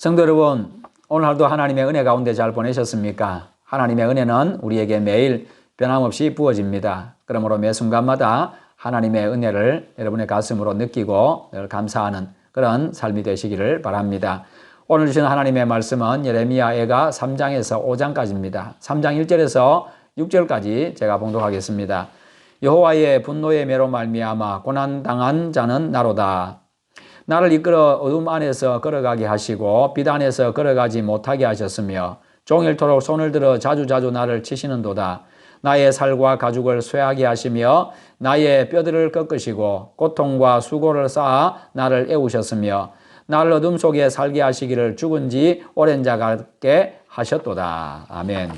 성도 여러분, 오늘 하루도 하나님의 은혜 가운데 잘 보내셨습니까? 하나님의 은혜는 우리에게 매일 변함없이 부어집니다. 그러므로 매 순간마다 하나님의 은혜를 여러분의 가슴으로 느끼고 늘 감사하는 그런 삶이 되시기를 바랍니다. 오늘 주신 하나님의 말씀은 예레미야애가 3장에서 5장까지입니다. 3장 1절에서 6절까지 제가 봉독하겠습니다. 여호와의 분노의 매로 말미암아 고난당한 자는 나로다. 나를 이끌어 어둠 안에서 걸어가게 하시고 빛 안에서 걸어가지 못하게 하셨으며 종일토록 손을 들어 자주자주 나를 치시는도다. 나의 살과 가죽을 쇠하게 하시며 나의 뼈들을 꺾으시고 고통과 수고를 쌓아 나를 애우셨으며 나를 어둠 속에 살게 하시기를 죽은 지 오랜 자 같게 하셨도다. 아멘.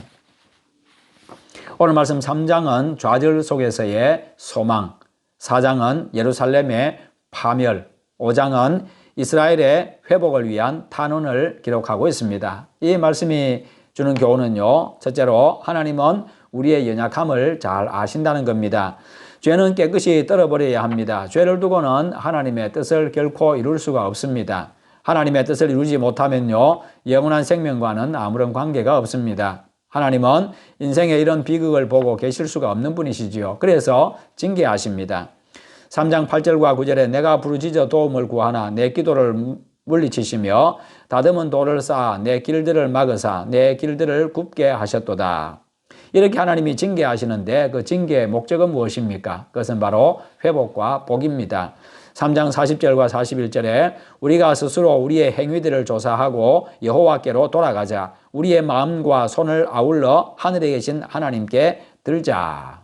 오늘 말씀 3장은 좌절 속에서의 소망, 4장은 예루살렘의 파멸, 5장은 이스라엘의 회복을 위한 탄원을 기록하고 있습니다. 이 말씀이 주는 교훈은요, 첫째로 하나님은 우리의 연약함을 잘 아신다는 겁니다. 죄는 깨끗이 떨어버려야 합니다. 죄를 두고는 하나님의 뜻을 결코 이룰 수가 없습니다. 하나님의 뜻을 이루지 못하면요, 영원한 생명과는 아무런 관계가 없습니다. 하나님은 인생의 이런 비극을 보고 계실 수가 없는 분이시지요. 그래서 징계하십니다. 3장 8절과 9절에 내가 부르짖어 도움을 구하나 내 기도를 물리치시며 다듬은 돌을 쌓아 내 길들을 막으사 내 길들을 굽게 하셨도다. 이렇게 하나님이 징계하시는데 그 징계의 목적은 무엇입니까? 그것은 바로 회복과 복입니다. 3장 40절과 41절에 우리가 스스로 우리의 행위들을 조사하고 여호와께로 돌아가자. 우리의 마음과 손을 아울러 하늘에 계신 하나님께 들자.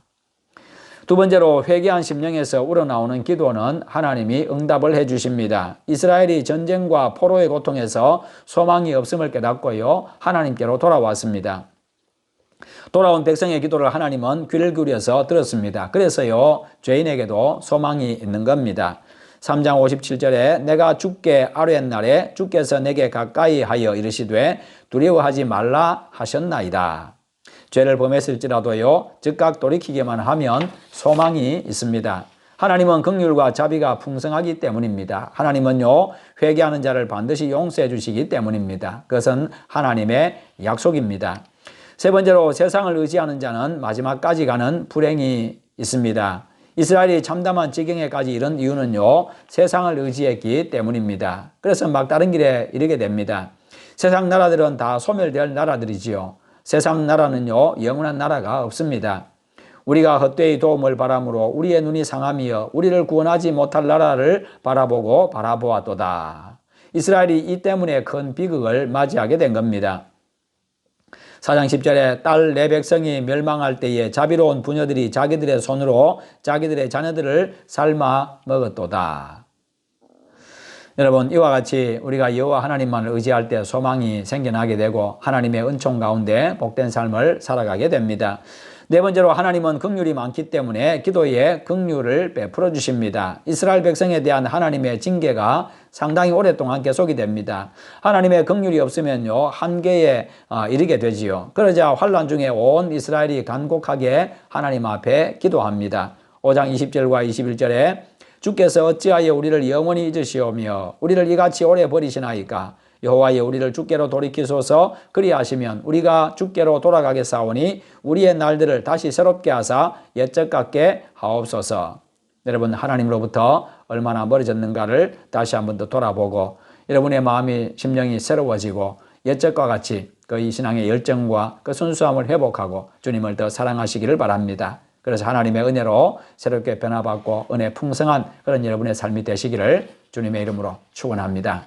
두 번째로 회개한 심령에서 우러나오는 기도는 하나님이 응답을 해주십니다. 이스라엘이 전쟁과 포로의 고통에서 소망이 없음을 깨닫고요, 하나님께로 돌아왔습니다. 돌아온 백성의 기도를 하나님은 귀를 기울여서 들었습니다. 그래서요, 죄인에게도 소망이 있는 겁니다. 3장 57절에 내가 주께 아뢰는 날에 주께서 내게 가까이 하여 이르시되 두려워하지 말라 하셨나이다. 죄를 범했을지라도요, 즉각 돌이키기만 하면 소망이 있습니다. 하나님은 긍휼과 자비가 풍성하기 때문입니다. 하나님은요, 회개하는 자를 반드시 용서해 주시기 때문입니다. 그것은 하나님의 약속입니다. 세 번째로 세상을 의지하는 자는 마지막까지 가는 불행이 있습니다. 이스라엘이 참담한 지경에까지 이른 이유는요, 세상을 의지했기 때문입니다. 그래서 막다른 길에 이르게 됩니다. 세상 나라들은 다 소멸될 나라들이지요. 세상 나라는요, 영원한 나라가 없습니다. 우리가 헛되이 도움을 바람으로 우리의 눈이 상하며 우리를 구원하지 못할 나라를 바라보았도다. 이스라엘이 이 때문에 큰 비극을 맞이하게 된 겁니다. 4장 10절에 딸 내 백성이 멸망할 때에 자비로운 부녀들이 자기들의 손으로 자기들의 자녀들을 삶아 먹었도다. 여러분, 이와 같이 우리가 여호와 하나님만을 의지할 때 소망이 생겨나게 되고 하나님의 은총 가운데 복된 삶을 살아가게 됩니다. 네 번째로 하나님은 긍휼이 많기 때문에 기도에 긍휼을 베풀어 주십니다. 이스라엘 백성에 대한 하나님의 징계가 상당히 오랫동안 계속이 됩니다. 하나님의 긍휼이 없으면요, 한계에 이르게 되지요. 그러자 환난 중에 온 이스라엘이 간곡하게 하나님 앞에 기도합니다. 5장 20절과 21절에 주께서 어찌하여 우리를 영원히 잊으시오며 우리를 이같이 오래 버리시나이까? 여호와여 우리를 주께로 돌이키소서. 그리하시면 우리가 주께로 돌아가겠사오니 우리의 날들을 다시 새롭게 하사 옛적 같게 하옵소서. 여러분, 하나님으로부터 얼마나 멀어졌는가를 다시 한번 더 돌아보고 여러분의 마음이 심령이 새로워지고 옛적과 같이 그 이 신앙의 열정과 그 순수함을 회복하고 주님을 더 사랑하시기를 바랍니다. 그래서 하나님의 은혜로 새롭게 변화받고 은혜 풍성한 그런 여러분의 삶이 되시기를 주님의 이름으로 축원합니다.